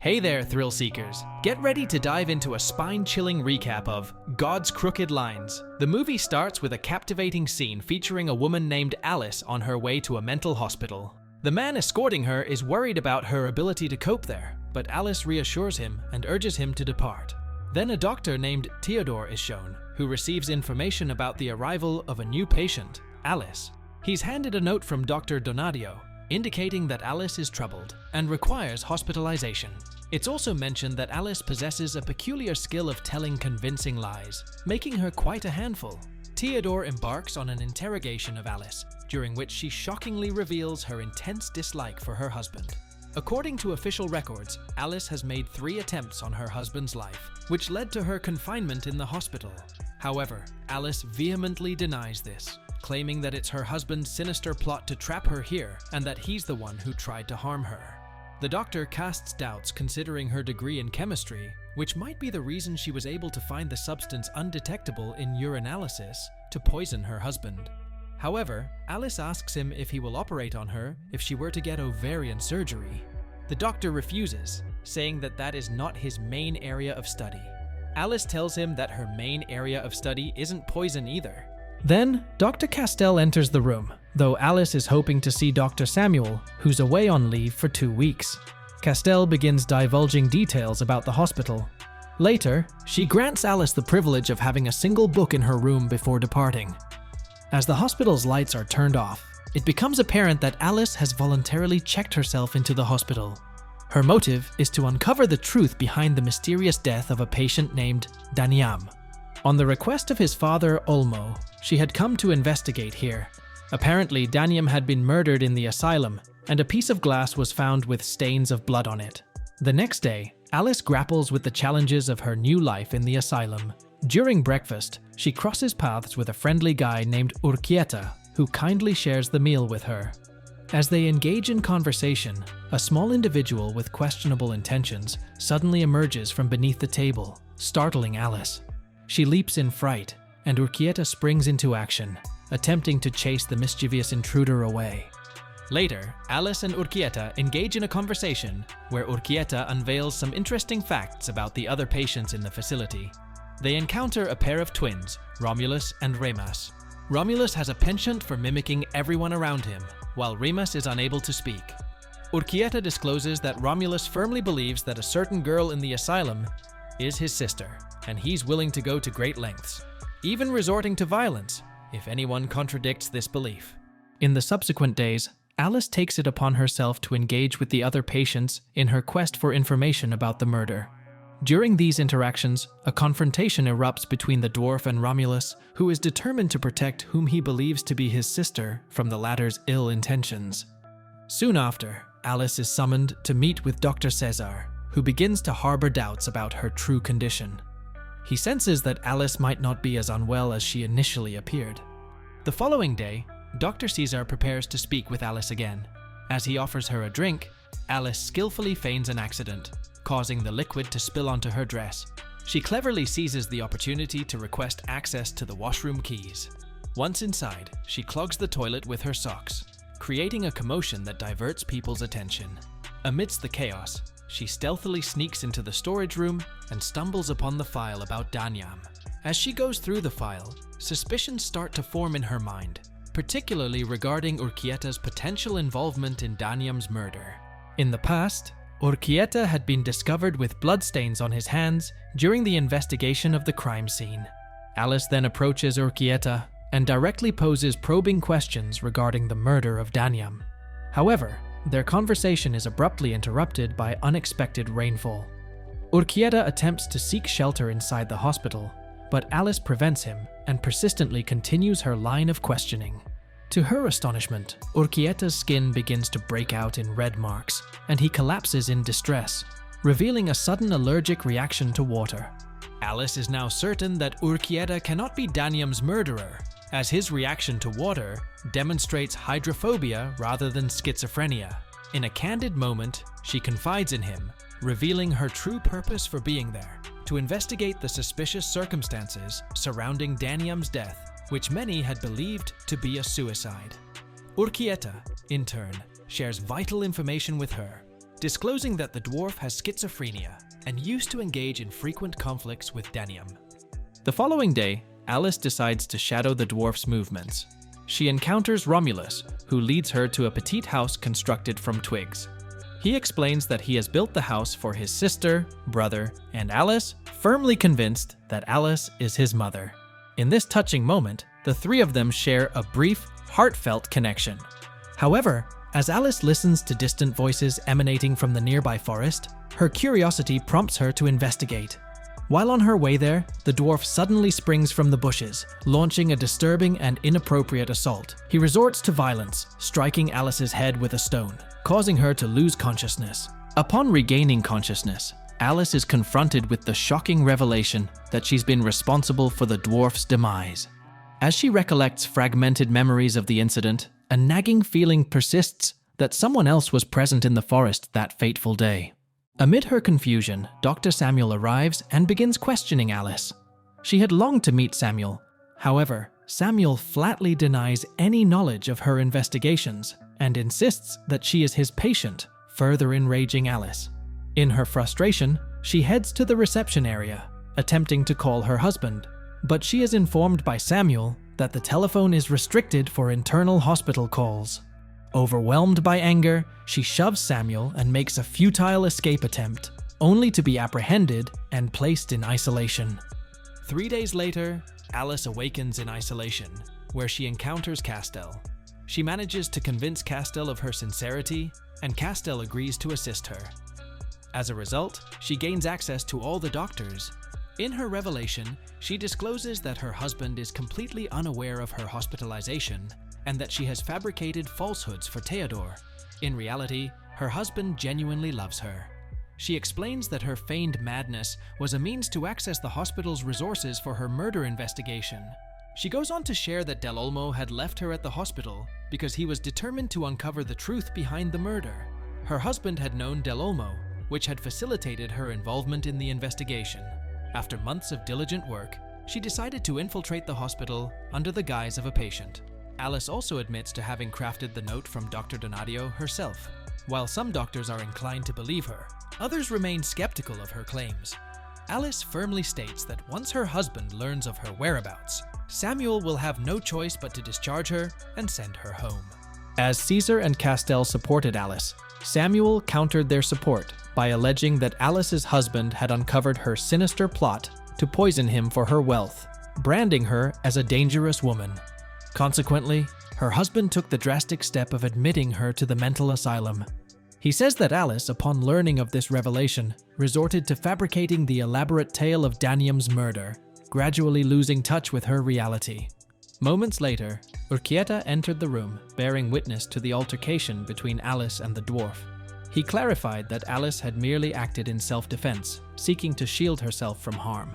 Hey there, thrill seekers. Get ready to dive into a spine-chilling recap of God's Crooked Lines. The movie starts with a captivating scene featuring a woman named Alice on her way to a mental hospital. The man escorting her is worried about her ability to cope there, but Alice reassures him and urges him to depart. Then a doctor named Theodore is shown, who receives information about the arrival of a new patient, Alice. He's handed a note from Dr. Donadio, indicating that Alice is troubled and requires hospitalization. It's also mentioned that Alice possesses a peculiar skill of telling convincing lies, making her quite a handful. Theodore embarks on an interrogation of Alice, during which she shockingly reveals her intense dislike for her husband. According to official records, Alice has made 3 attempts on her husband's life, which led to her confinement in the hospital. However, Alice vehemently denies this, claiming that it's her husband's sinister plot to trap her here and that he's the one who tried to harm her. The doctor casts doubts considering her degree in chemistry, which might be the reason she was able to find the substance undetectable in urinalysis to poison her husband. However, Alice asks him if he will operate on her if she were to get ovarian surgery. The doctor refuses, saying that that is not his main area of study. Alice tells him that her main area of study isn't poison either. Then, Dr. Castell enters the room, though Alice is hoping to see Dr. Samuel, who's away on leave for 2 weeks. Castell begins divulging details about the hospital. Later, she grants Alice the privilege of having a single book in her room before departing. As the hospital's lights are turned off, it becomes apparent that Alice has voluntarily checked herself into the hospital. Her motive is to uncover the truth behind the mysterious death of a patient named Daniam. On the request of his father, Olmo, she had come to investigate here. Apparently, Daniam had been murdered in the asylum, and a piece of glass was found with stains of blood on it. The next day, Alice grapples with the challenges of her new life in the asylum. During breakfast, she crosses paths with a friendly guy named Urquieta, who kindly shares the meal with her. As they engage in conversation, a small individual with questionable intentions suddenly emerges from beneath the table, startling Alice. She leaps in fright, and Urquieta springs into action, attempting to chase the mischievous intruder away. Later, Alice and Urquieta engage in a conversation where Urquieta unveils some interesting facts about the other patients in the facility. They encounter a pair of twins, Romulus and Remus. Romulus has a penchant for mimicking everyone around him, while Remus is unable to speak. Urquieta discloses that Romulus firmly believes that a certain girl in the asylum is his sister, and he's willing to go to great lengths, even resorting to violence, if anyone contradicts this belief. In the subsequent days, Alice takes it upon herself to engage with the other patients in her quest for information about the murder. During these interactions, a confrontation erupts between the dwarf and Romulus, who is determined to protect whom he believes to be his sister from the latter's ill intentions. Soon after, Alice is summoned to meet with Dr. Cesar, who begins to harbor doubts about her true condition. He senses that Alice might not be as unwell as she initially appeared. The following day, Dr. Cesar prepares to speak with Alice again. As he offers her a drink, Alice skillfully feigns an accident, causing the liquid to spill onto her dress. She cleverly seizes the opportunity to request access to the washroom keys. Once inside, she clogs the toilet with her socks, creating a commotion that diverts people's attention. Amidst the chaos, she stealthily sneaks into the storage room and stumbles upon the file about Daniam. As she goes through the file, suspicions start to form in her mind, particularly regarding Urquieta's potential involvement in Daniam's murder. In the past, Urquieta had been discovered with bloodstains on his hands during the investigation of the crime scene. Alice then approaches Urquieta and directly poses probing questions regarding the murder of Daniam. However, their conversation is abruptly interrupted by unexpected rainfall. Urquieta attempts to seek shelter inside the hospital, but Alice prevents him and persistently continues her line of questioning. To her astonishment, Urquieta's skin begins to break out in red marks, and he collapses in distress, revealing a sudden allergic reaction to water. Alice is now certain that Urquieta cannot be Daniam's murderer, as his reaction to water demonstrates hydrophobia rather than schizophrenia. In a candid moment, she confides in him, revealing her true purpose for being there, to investigate the suspicious circumstances surrounding Daniam's death, which many had believed to be a suicide. Urquieta, in turn, shares vital information with her, disclosing that the dwarf has schizophrenia and used to engage in frequent conflicts with Danium. The following day, Alice decides to shadow the dwarf's movements. She encounters Romulus, who leads her to a petite house constructed from twigs. He explains that he has built the house for his sister, brother, and Alice, firmly convinced that Alice is his mother. In this touching moment, the three of them share a brief, heartfelt connection. However, as Alice listens to distant voices emanating from the nearby forest, her curiosity prompts her to investigate. While on her way there, the dwarf suddenly springs from the bushes, launching a disturbing and inappropriate assault. He resorts to violence, striking Alice's head with a stone, causing her to lose consciousness. Upon regaining consciousness, Alice is confronted with the shocking revelation that she's been responsible for the dwarf's demise. As she recollects fragmented memories of the incident, a nagging feeling persists that someone else was present in the forest that fateful day. Amid her confusion, Dr. Samuel arrives and begins questioning Alice. She had longed to meet Samuel. However, Samuel flatly denies any knowledge of her investigations and insists that she is his patient, further enraging Alice. In her frustration, she heads to the reception area, attempting to call her husband, but she is informed by Samuel that the telephone is restricted for internal hospital calls. Overwhelmed by anger, she shoves Samuel and makes a futile escape attempt, only to be apprehended and placed in isolation. 3 days later, Alice awakens in isolation, where she encounters Castell. She manages to convince Castell of her sincerity, and Castell agrees to assist her. As a result, she gains access to all the doctors. In her revelation, she discloses that her husband is completely unaware of her hospitalization and that she has fabricated falsehoods for Theodore. In reality, her husband genuinely loves her. She explains that her feigned madness was a means to access the hospital's resources for her murder investigation. She goes on to share that Del Olmo had left her at the hospital because he was determined to uncover the truth behind the murder. Her husband had known Del Olmo, which had facilitated her involvement in the investigation. After months of diligent work, she decided to infiltrate the hospital under the guise of a patient. Alice also admits to having crafted the note from Dr. Donadio herself. While some doctors are inclined to believe her, others remain skeptical of her claims. Alice firmly states that once her husband learns of her whereabouts, Samuel will have no choice but to discharge her and send her home. As Caesar and Castell supported Alice, Samuel countered their support by alleging that Alice's husband had uncovered her sinister plot to poison him for her wealth, branding her as a dangerous woman. Consequently, her husband took the drastic step of admitting her to the mental asylum. He says that Alice, upon learning of this revelation, resorted to fabricating the elaborate tale of Danium's murder, gradually losing touch with her reality. Moments later, Urquieta entered the room, bearing witness to the altercation between Alice and the dwarf. He clarified that Alice had merely acted in self-defense, seeking to shield herself from harm.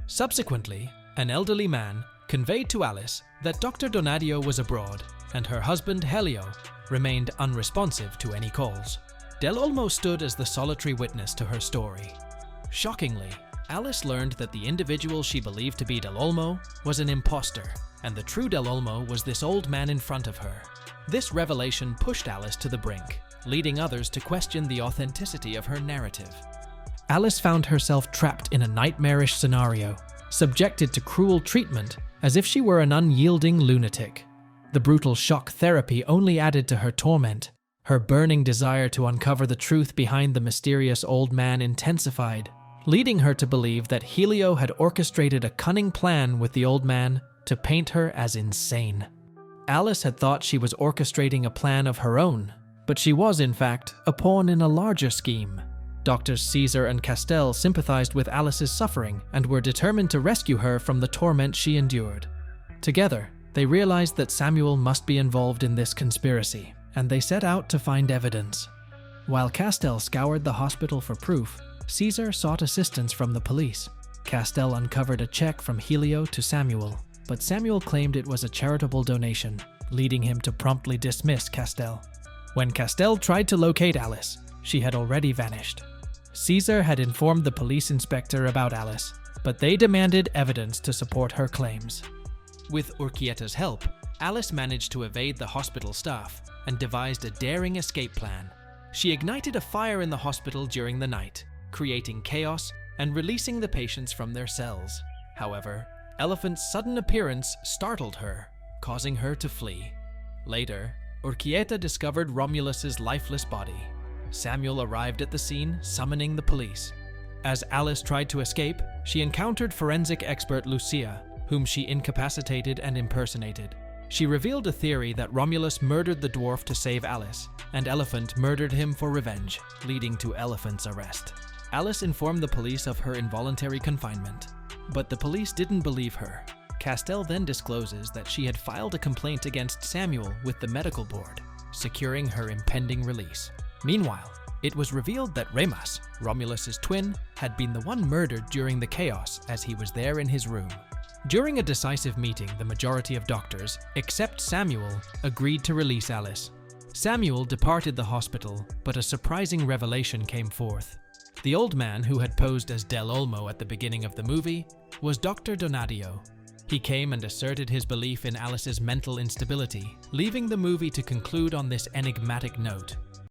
Subsequently, an elderly man conveyed to Alice that Dr. Donadio was abroad and her husband Helio remained unresponsive to any calls. Del Olmo stood as the solitary witness to her story. Shockingly, Alice learned that the individual she believed to be Del Olmo was an imposter, and the true Del Olmo was this old man in front of her. This revelation pushed Alice to the brink, leading others to question the authenticity of her narrative. Alice found herself trapped in a nightmarish scenario, subjected to cruel treatment as if she were an unyielding lunatic. The brutal shock therapy only added to her torment. Her burning desire to uncover the truth behind the mysterious old man intensified, leading her to believe that Helio had orchestrated a cunning plan with the old man to paint her as insane. Alice had thought she was orchestrating a plan of her own, but she was, in fact, a pawn in a larger scheme. Doctors Caesar and Castell sympathized with Alice's suffering and were determined to rescue her from the torment she endured. Together, they realized that Samuel must be involved in this conspiracy, and they set out to find evidence. While Castell scoured the hospital for proof, Caesar sought assistance from the police. Castell uncovered a check from Helio to Samuel, but Samuel claimed it was a charitable donation, leading him to promptly dismiss Castell. When Castell tried to locate Alice, she had already vanished. Caesar had informed the police inspector about Alice, but they demanded evidence to support her claims. With Urquieta's help, Alice managed to evade the hospital staff and devised a daring escape plan. She ignited a fire in the hospital during the night, creating chaos and releasing the patients from their cells. However, Elephant's sudden appearance startled her, causing her to flee. Later, Urquieta discovered Romulus's lifeless body. Samuel arrived at the scene, summoning the police. As Alice tried to escape, she encountered forensic expert Lucia, whom she incapacitated and impersonated. She revealed a theory that Romulus murdered the dwarf to save Alice, and Elephant murdered him for revenge, leading to Elephant's arrest. Alice informed the police of her involuntary confinement, but the police didn't believe her. Castell then discloses that she had filed a complaint against Samuel with the medical board, securing her impending release. Meanwhile, it was revealed that Remus, Romulus's twin, had been the one murdered during the chaos as he was there in his room. During a decisive meeting, the majority of doctors, except Samuel, agreed to release Alice. Samuel departed the hospital, but a surprising revelation came forth. The old man who had posed as Del Olmo at the beginning of the movie was Dr. Donadio. He came and asserted his belief in Alice's mental instability, leaving the movie to conclude on this enigmatic note.